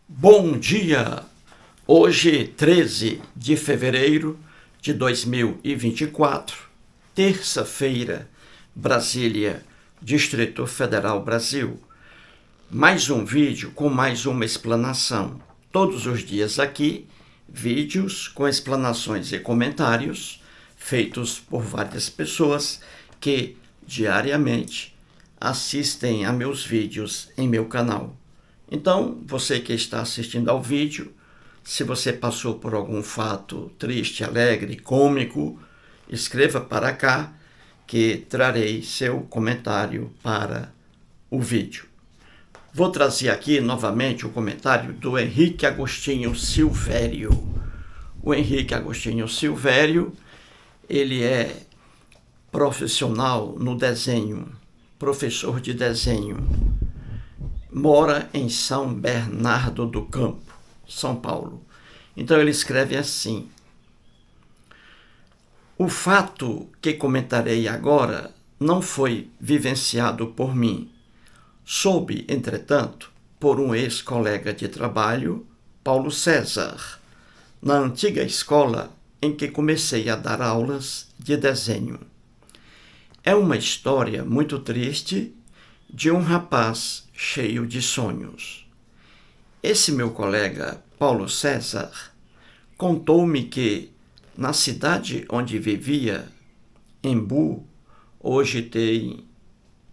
Bom dia! Hoje, 13 de fevereiro de 2024, terça-feira, Brasília, Distrito Federal, Brasil. Mais um vídeo com mais uma explanação. Todos os dias aqui, vídeos com explanações e comentários feitos por várias pessoas que diariamente assistem a meus vídeos em meu canal. Então, você que está assistindo ao vídeo, se você passou por algum fato triste, alegre, cômico, escreva para cá que trarei seu comentário para o vídeo. Vou trazer aqui novamente o comentário do Henrique Agostinho Silvério. O Henrique Agostinho Silvério, ele é profissional no desenho, professor de desenho. Mora em São Bernardo do Campo, São Paulo. Então ele escreve assim: o fato que comentarei agora não foi vivenciado por mim. Soube, entretanto, por um ex-colega de trabalho, Paulo César, na antiga escola em que comecei a dar aulas de desenho. É uma história muito triste de um rapaz cheio de sonhos. Esse meu colega, Paulo César, contou-me que, na cidade onde vivia, Embu, hoje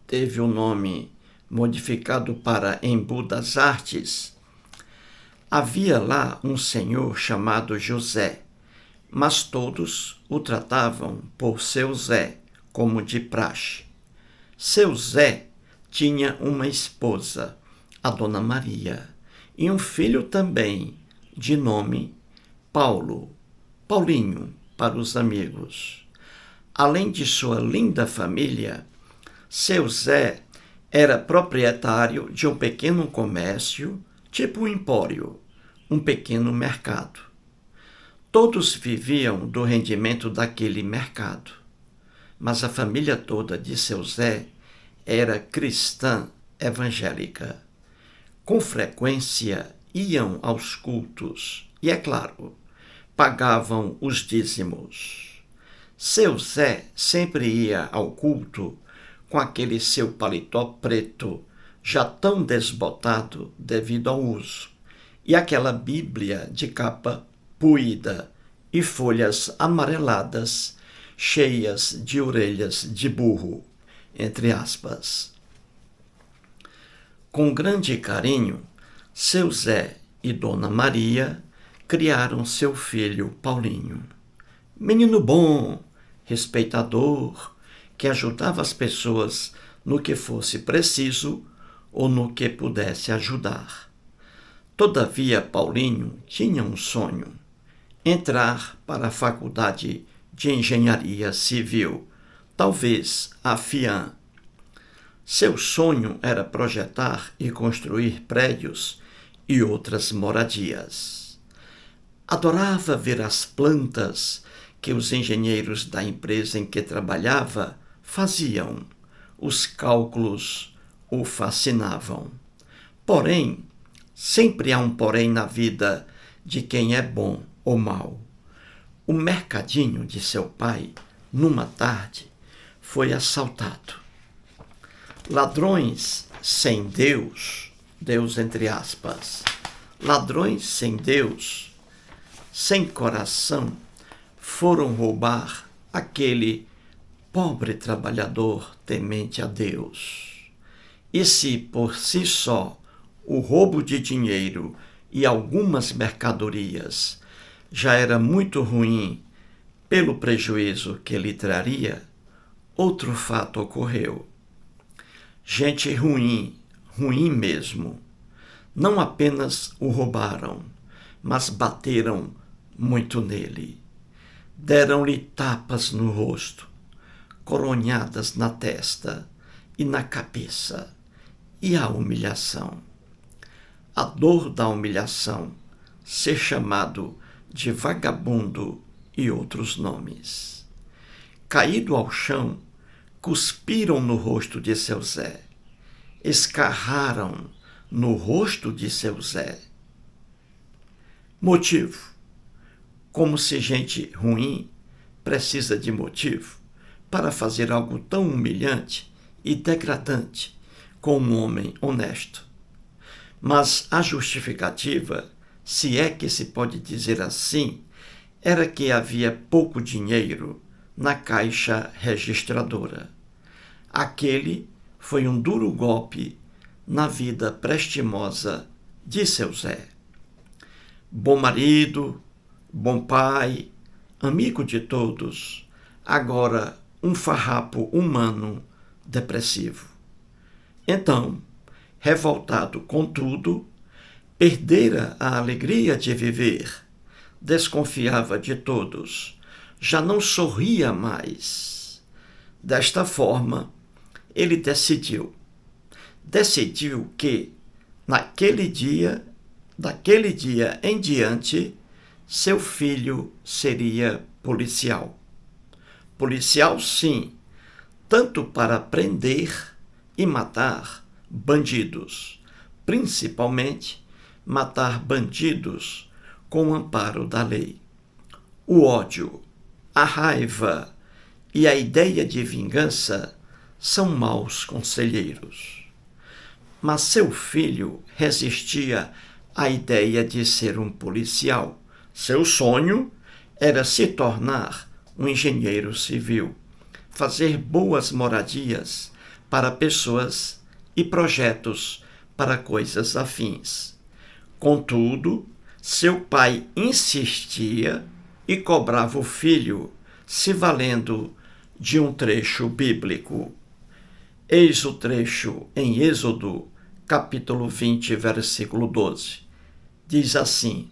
teve o nome modificado para Embu das Artes, havia lá um senhor chamado José, mas todos o tratavam por seu Zé, como de praxe. Seu Zé tinha uma esposa, a Dona Maria, e um filho também, de nome Paulo, Paulinho, para os amigos. Além de sua linda família, seu Zé era proprietário de um pequeno comércio, tipo um empório, um pequeno mercado. Todos viviam do rendimento daquele mercado, mas a família toda de seu Zé era cristã evangélica. Com frequência iam aos cultos e, é claro, pagavam os dízimos. Seu Zé sempre ia ao culto com aquele seu paletó preto, já tão desbotado devido ao uso, e aquela Bíblia de capa puída e folhas amareladas, cheias de orelhas de burro, entre aspas. Com grande carinho, seu Zé e Dona Maria criaram seu filho Paulinho. Menino bom, respeitador, que ajudava as pessoas no que fosse preciso ou no que pudesse ajudar. Todavia, Paulinho tinha um sonho: entrar para a Faculdade de Engenharia Civil, talvez a FIAM. Seu sonho era projetar e construir prédios e outras moradias. Adorava ver as plantas que os engenheiros da empresa em que trabalhava faziam. Os cálculos o fascinavam. Porém, sempre há um porém na vida de quem é bom ou mau. O mercadinho de seu pai, numa tarde, foi assaltado. Ladrões sem Deus, Deus entre aspas, ladrões sem Deus, sem coração, foram roubar aquele pobre trabalhador temente a Deus. E se por si só o roubo de dinheiro e algumas mercadorias já era muito ruim pelo prejuízo que lhe traria, outro fato ocorreu. Gente ruim, ruim mesmo. Não apenas o roubaram, mas bateram muito nele. Deram-lhe tapas no rosto, coronhadas na testa e na cabeça, e a humilhação. A dor da humilhação, ser chamado de vagabundo e outros nomes. Caído ao chão, cuspiram no rosto de seu Zé, escarraram no rosto de seu Zé, Motivo. Como se gente ruim precisa de motivo para fazer algo tão humilhante e degradante com um homem honesto. Mas a justificativa, se é que se pode dizer assim, era que havia pouco dinheiro na caixa registradora. Aquele foi um duro golpe na vida prestimosa de seu Zé. Bom marido, bom pai, amigo de todos, agora um farrapo humano depressivo. Então, revoltado com tudo, perdera a alegria de viver, desconfiava de todos, já não sorria mais. Desta forma, ele decidiu que, daquele dia em diante, seu filho seria policial. Policial, sim, tanto para prender e matar bandidos, principalmente matar bandidos com o amparo da lei. O ódio, a raiva e a ideia de vingança são maus conselheiros. Mas seu filho resistia à ideia de ser um policial. Seu sonho era se tornar um engenheiro civil, fazer boas moradias para pessoas e projetos para coisas afins. Contudo, seu pai insistia e cobrava o filho, se valendo de um trecho bíblico. Eis o trecho em Êxodo, capítulo 20, versículo 12. Diz assim: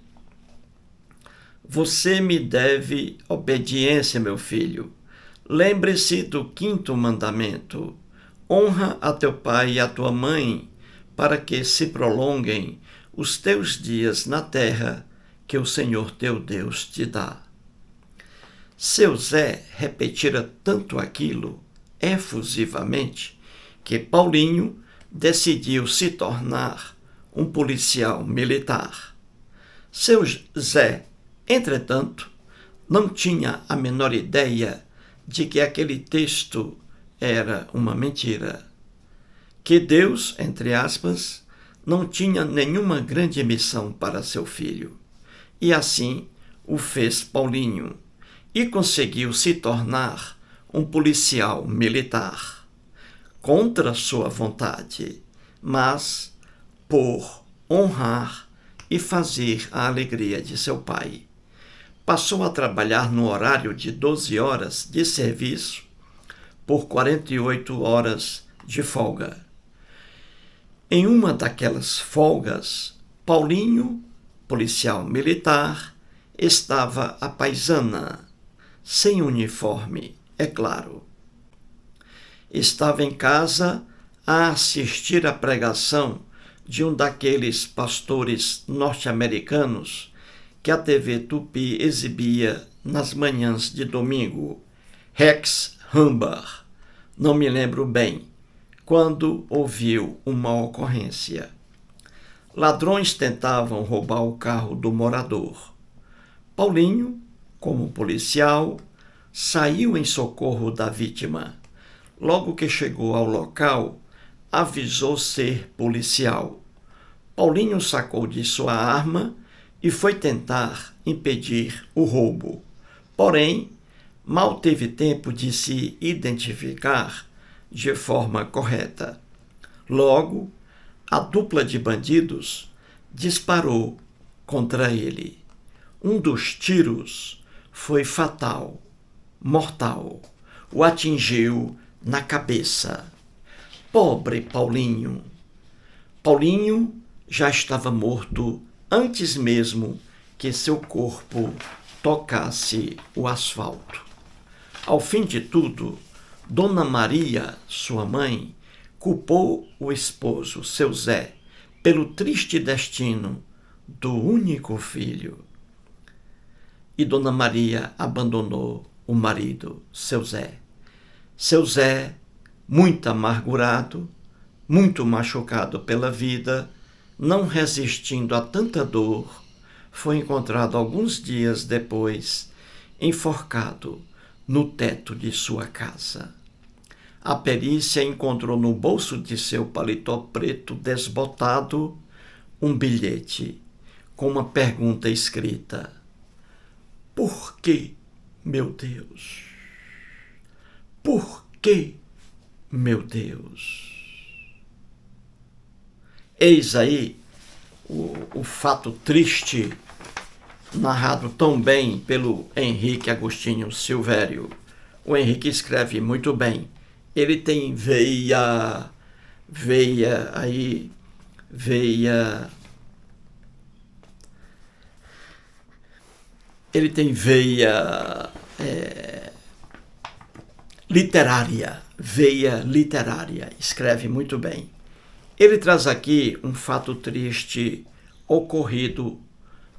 Você me deve obediência, meu filho. Lembre-se do 5º mandamento. Honra a teu pai e a tua mãe, para que se prolonguem os teus dias na terra que o Senhor teu Deus te dá. Seu Zé repetira tanto aquilo, efusivamente, que Paulinho decidiu se tornar um policial militar. Seu Zé, entretanto, não tinha a menor ideia de que aquele texto era uma mentira. Que Deus, entre aspas, não tinha nenhuma grande missão para seu filho. E assim o fez Paulinho e conseguiu se tornar um policial militar. Contra sua vontade, mas por honrar e fazer a alegria de seu pai. Passou a trabalhar no horário de 12 horas de serviço por 48 horas de folga. Em uma daquelas folgas, Paulinho, policial militar, estava à paisana, sem uniforme, é claro. Estava em casa a assistir à pregação de um daqueles pastores norte-americanos que a TV Tupi exibia nas manhãs de domingo, Rex Humbard. Não me lembro bem quando ouviu uma ocorrência. Ladrões tentavam roubar o carro do morador. Paulinho, como policial, saiu em socorro da vítima. Logo que chegou ao local, avisou ser policial. Paulinho sacou de sua arma e foi tentar impedir o roubo. Porém, mal teve tempo de se identificar de forma correta. Logo, a dupla de bandidos disparou contra ele. Um dos tiros foi fatal, mortal. O atingiu na cabeça. Pobre Paulinho! Paulinho já estava morto antes mesmo que seu corpo tocasse o asfalto. Ao fim de tudo, Dona Maria, sua mãe, culpou o esposo, seu Zé, pelo triste destino do único filho. E Dona Maria abandonou o marido, seu Zé. Seu Zé, muito amargurado, muito machucado pela vida, não resistindo a tanta dor, foi encontrado alguns dias depois, enforcado no teto de sua casa. A perícia encontrou no bolso de seu paletó preto desbotado um bilhete com uma pergunta escrita: por que, meu Deus? Por que, meu Deus? Eis aí o fato triste, narrado tão bem pelo Henrique Agostinho Silvério. O Henrique escreve muito bem. Ele tem veia literária, escreve muito bem. Ele traz aqui um fato triste ocorrido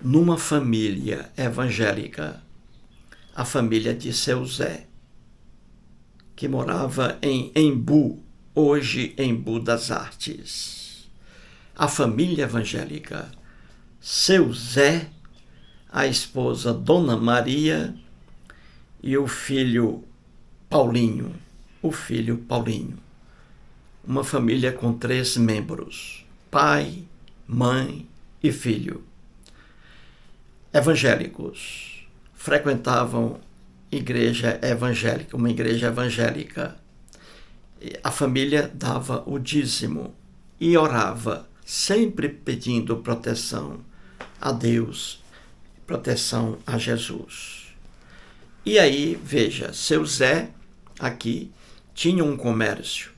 numa família evangélica, a família de seu Zé, que morava em Embu, hoje Embu das Artes. A família evangélica, seu Zé, a esposa Dona Maria e o filho Paulinho. Uma família com 3 membros: pai, mãe e filho. Evangélicos, frequentavam uma igreja evangélica. A família dava o dízimo e orava, sempre pedindo proteção a Deus, proteção a Jesus. E aí, veja, seu Zé aqui tinha um comércio.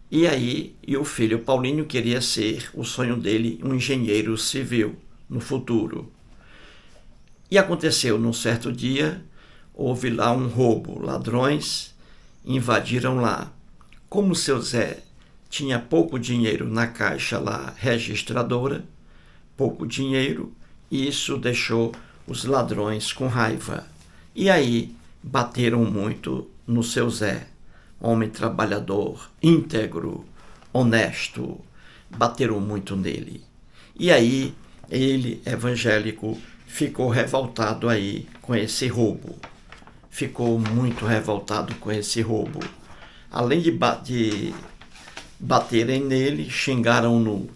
E o filho Paulinho queria ser, o sonho dele, um engenheiro civil no futuro. E aconteceu num certo dia, houve lá um roubo, ladrões invadiram lá. Como seu Zé tinha pouco dinheiro na caixa lá registradora, pouco dinheiro, e isso deixou os ladrões com raiva. E aí bateram muito no seu Zé, homem trabalhador, íntegro, honesto, bateram muito nele. E aí ele, evangélico, ficou revoltado aí com esse roubo. Ficou muito revoltado com esse roubo. Além de baterem nele, xingaram-no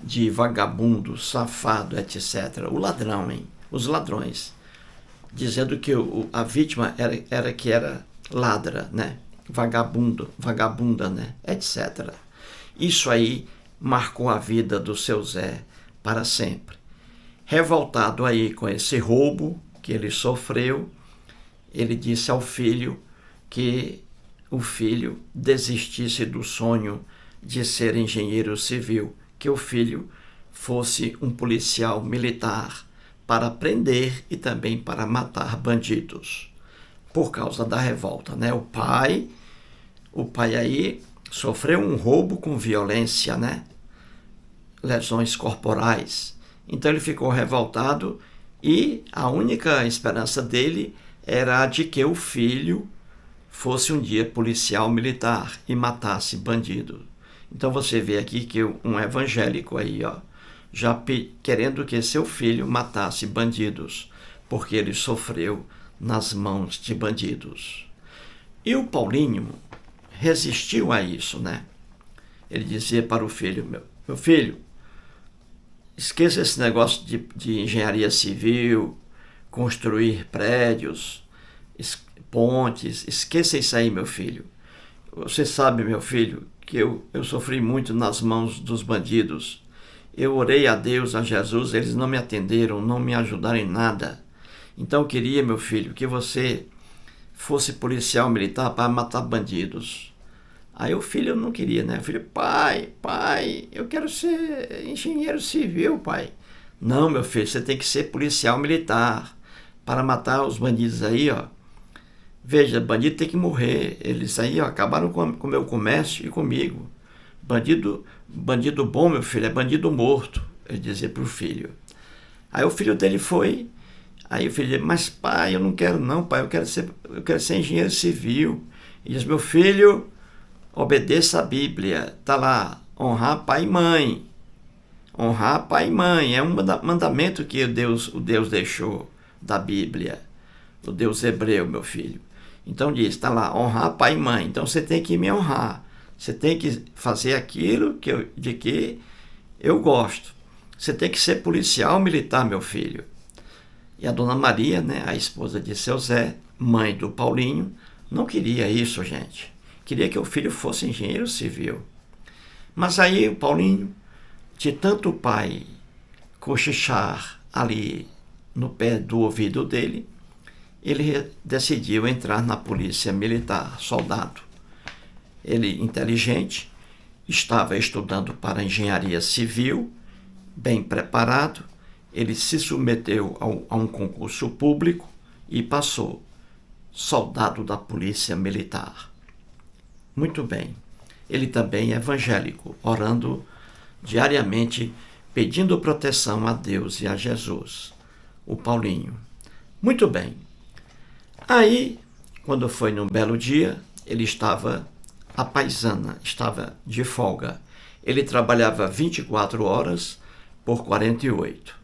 de vagabundo, safado, etc. O ladrão, hein? Os ladrões. Dizendo que a vítima era ladra, né? Vagabunda, né? Etc. Isso aí marcou a vida do seu Zé para sempre. Revoltado aí com esse roubo que ele sofreu, ele disse ao filho que o filho desistisse do sonho de ser engenheiro civil, que o filho fosse um policial militar para prender e também para matar bandidos, por causa da revolta, né? O pai aí sofreu um roubo com violência, né? Lesões corporais. Então ele ficou revoltado e a única esperança dele era a de que o filho fosse um dia policial militar e matasse bandido. Então você vê aqui que um evangélico aí, já querendo que seu filho matasse bandidos, porque ele sofreu nas mãos de bandidos. E o Paulinho resistiu a isso, né? Ele dizia para o filho: meu filho, esqueça esse negócio de engenharia civil, construir prédios, pontes, esqueça isso aí, meu filho. Você sabe, meu filho, que eu sofri muito nas mãos dos bandidos. Eu orei a Deus, a Jesus, eles não me atenderam, não me ajudaram em nada. Então eu queria, meu filho, que você fosse policial militar para matar bandidos. Aí o filho não queria, né? O filho: pai, eu quero ser engenheiro civil, pai. Não, meu filho, você tem que ser policial militar para matar os bandidos aí, Veja, bandido tem que morrer. Eles aí acabaram com o meu comércio e comigo. Bandido bom, meu filho, é bandido morto, ele dizia para o filho. Aí o filho dele foi. Aí o filho disse: mas pai, eu não quero não, pai, eu quero ser engenheiro civil. Ele diz: meu filho, obedeça a Bíblia, está lá, honrar pai e mãe. Honrar pai e mãe é um mandamento que o Deus deixou da Bíblia. O Deus hebreu, meu filho. Então diz, está lá, honrar pai e mãe. Então você tem que me honrar. Você tem que fazer aquilo de que eu gosto. Você tem que ser policial militar, meu filho. E a dona Maria, né, a esposa de seu Zé, mãe do Paulinho, não queria isso, gente. Queria que o filho fosse engenheiro civil. Mas aí o Paulinho, de tanto o pai cochichar ali no pé do ouvido dele, ele decidiu entrar na polícia militar, soldado. Ele, inteligente, estava estudando para engenharia civil, bem preparado, ele se submeteu a um concurso público e passou, soldado da polícia militar. Muito bem. Ele também é evangélico, orando diariamente, pedindo proteção a Deus e a Jesus. O Paulinho. Muito bem. Aí, quando foi num belo dia, ele estava à paisana, estava de folga. Ele trabalhava 24 horas por 48.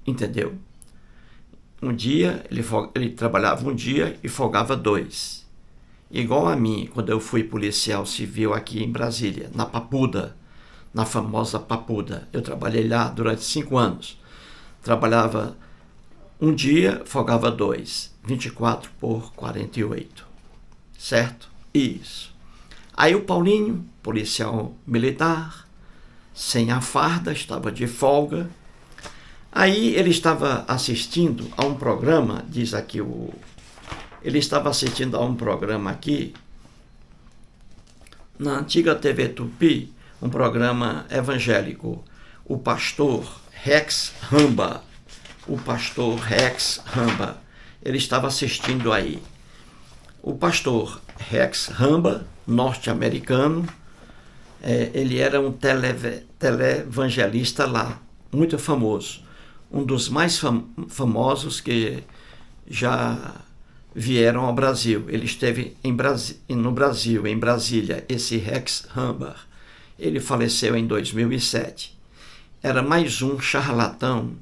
Entendeu? Um dia, ele trabalhava um dia e folgava 2. Igual a mim, quando eu fui policial civil aqui em Brasília, na Papuda, na famosa Papuda. Eu trabalhei lá durante 5 anos. Trabalhava um dia, folgava 2. 24 por 48. Certo? Isso. Aí o Paulinho, policial militar, sem a farda, estava de folga. Aí ele estava assistindo a um programa, diz aqui ele estava assistindo a um programa aqui, na antiga TV Tupi, um programa evangélico, o pastor Rex Ramba. O pastor Rex Ramba. Ele estava assistindo aí. O pastor Rex Ramba, norte-americano, ele era um televangelista lá, muito famoso. Um dos mais famosos que já vieram ao Brasil. Ele esteve no Brasil, em Brasília, esse Rex Ramba. Ele faleceu em 2007. Era mais um charlatão,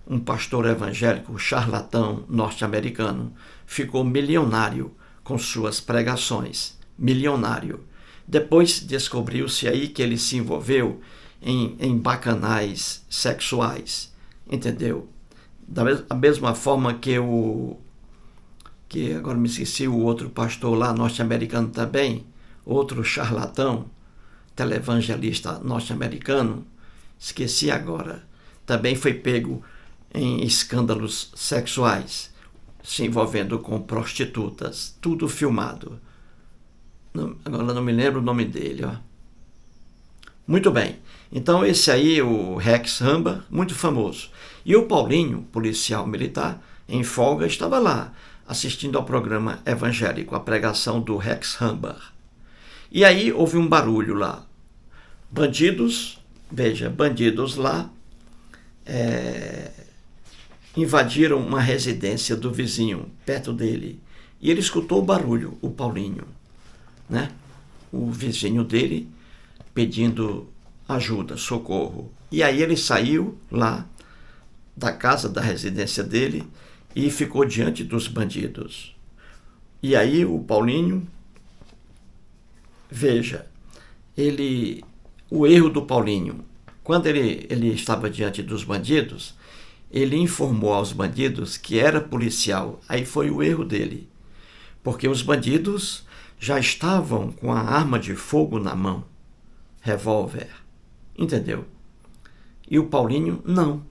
um pastor evangélico charlatão norte-americano. Ficou milionário com suas pregações. Milionário. Depois descobriu-se aí que ele se envolveu em bacanais sexuais. Entendeu? Da mesma forma que agora me esqueci, o outro pastor lá norte-americano também, outro charlatão, televangelista norte-americano, esqueci agora, também foi pego em escândalos sexuais, se envolvendo com prostitutas, tudo filmado. Agora não me lembro o nome dele, ó. Muito bem. Então esse aí, o Rex Ramba, muito famoso. E o Paulinho, policial militar, em folga, estava lá, assistindo ao programa evangélico, a pregação do Rex Ramba. E aí houve um barulho lá. Bandidos lá, invadiram uma residência do vizinho, perto dele. E ele escutou o barulho, o Paulinho, né? O vizinho dele pedindo ajuda, socorro. E aí ele saiu lá da casa, da residência dele, e ficou diante dos bandidos. E aí o Paulinho, veja, o erro do Paulinho, quando ele estava diante dos bandidos, ele informou aos bandidos que era policial. Aí foi o erro dele, porque os bandidos já estavam com a arma de fogo na mão, revólver, entendeu? E o Paulinho não.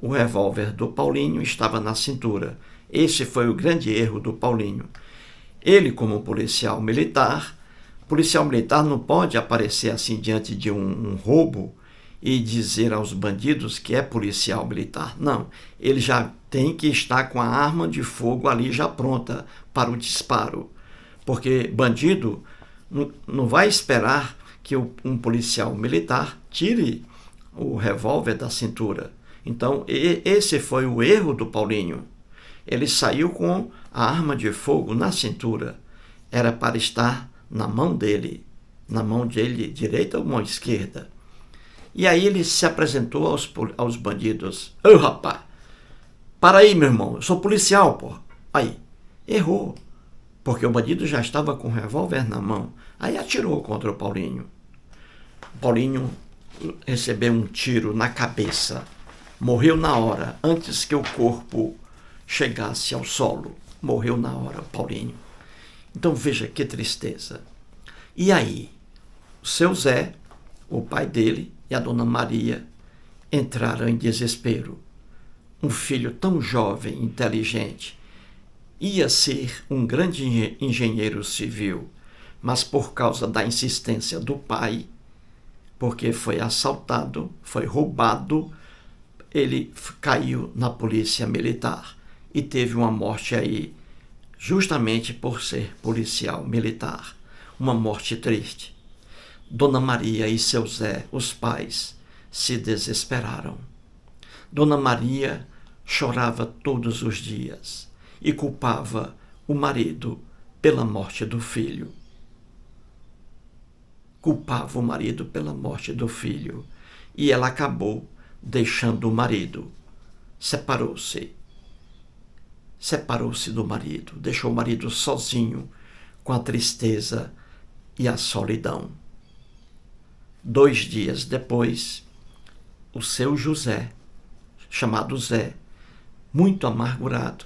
O revólver do Paulinho estava na cintura. Esse foi o grande erro do Paulinho. Ele, como policial militar não pode aparecer assim diante de um roubo e dizer aos bandidos que é policial militar. Não, ele já tem que estar com a arma de fogo ali já pronta para o disparo. Porque bandido não vai esperar que um policial militar tire o revólver da cintura. Então, esse foi o erro do Paulinho. Ele saiu com a arma de fogo na cintura. Era para estar na mão dele direita ou mão esquerda. E aí ele se apresentou aos bandidos. Ô, rapaz, para aí, meu irmão, eu sou policial, porra. Aí, errou, porque o bandido já estava com o revólver na mão. Aí atirou contra o Paulinho. O Paulinho recebeu um tiro na cabeça. Morreu na hora, antes que o corpo chegasse ao solo. Morreu na hora, Paulinho. Então veja que tristeza. E aí, o seu Zé, o pai dele e a dona Maria entraram em desespero. Um filho tão jovem, inteligente, ia ser um grande engenheiro civil, mas por causa da insistência do pai, porque foi assaltado, foi roubado, ele caiu na polícia militar e teve uma morte aí, justamente por ser policial militar. Uma morte triste. Dona Maria e seu Zé, os pais, se desesperaram. Dona Maria chorava todos os dias e culpava o marido pela morte do filho. Culpava o marido pela morte do filho e ela acabou deixando o marido. Separou-se do marido, deixou o marido sozinho com a tristeza e a solidão. 2 dias depois, o seu José, chamado Zé, muito amargurado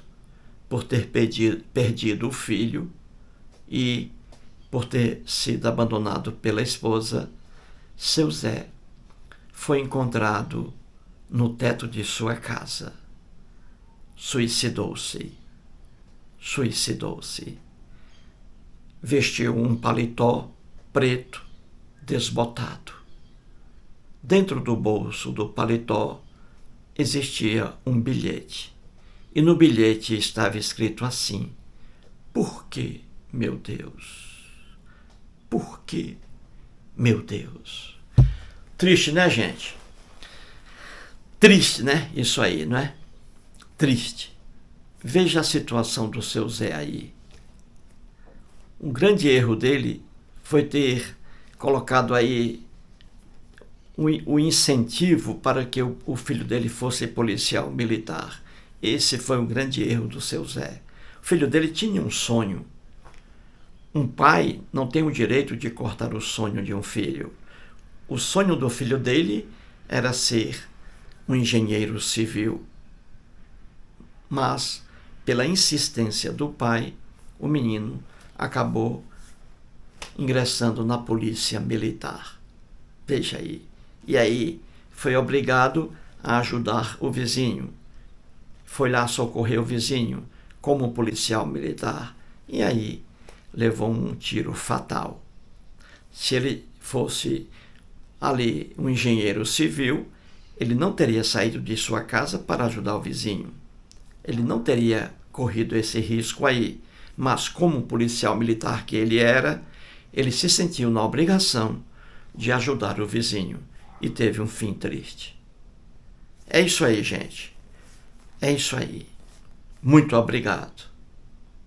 por ter perdido o filho e por ter sido abandonado pela esposa, seu Zé foi encontrado no teto de sua casa. Suicidou-se. Vestiu um paletó preto desbotado. Dentro do bolso do paletó existia um bilhete. E no bilhete estava escrito assim: por que, meu Deus? Por que, meu Deus? Triste, né, gente? Triste, né? Isso aí, não é? Triste. Veja a situação do seu Zé aí. Um grande erro dele foi ter colocado aí o incentivo para que o filho dele fosse policial militar. Esse foi um grande erro do seu Zé. O filho dele tinha um sonho. Um pai não tem o direito de cortar o sonho de um filho. O sonho do filho dele era ser um engenheiro civil. Mas, pela insistência do pai, o menino acabou ingressando na polícia militar. Veja aí. E aí foi obrigado a ajudar o vizinho. Foi lá socorrer o vizinho como policial militar. E aí levou um tiro fatal. Se ele fosse ali um engenheiro civil, ele não teria saído de sua casa para ajudar o vizinho. Ele não teria corrido esse risco aí. Mas como policial militar que ele era, ele se sentiu na obrigação de ajudar o vizinho e teve um fim triste. É isso aí, gente. É isso aí. Muito obrigado.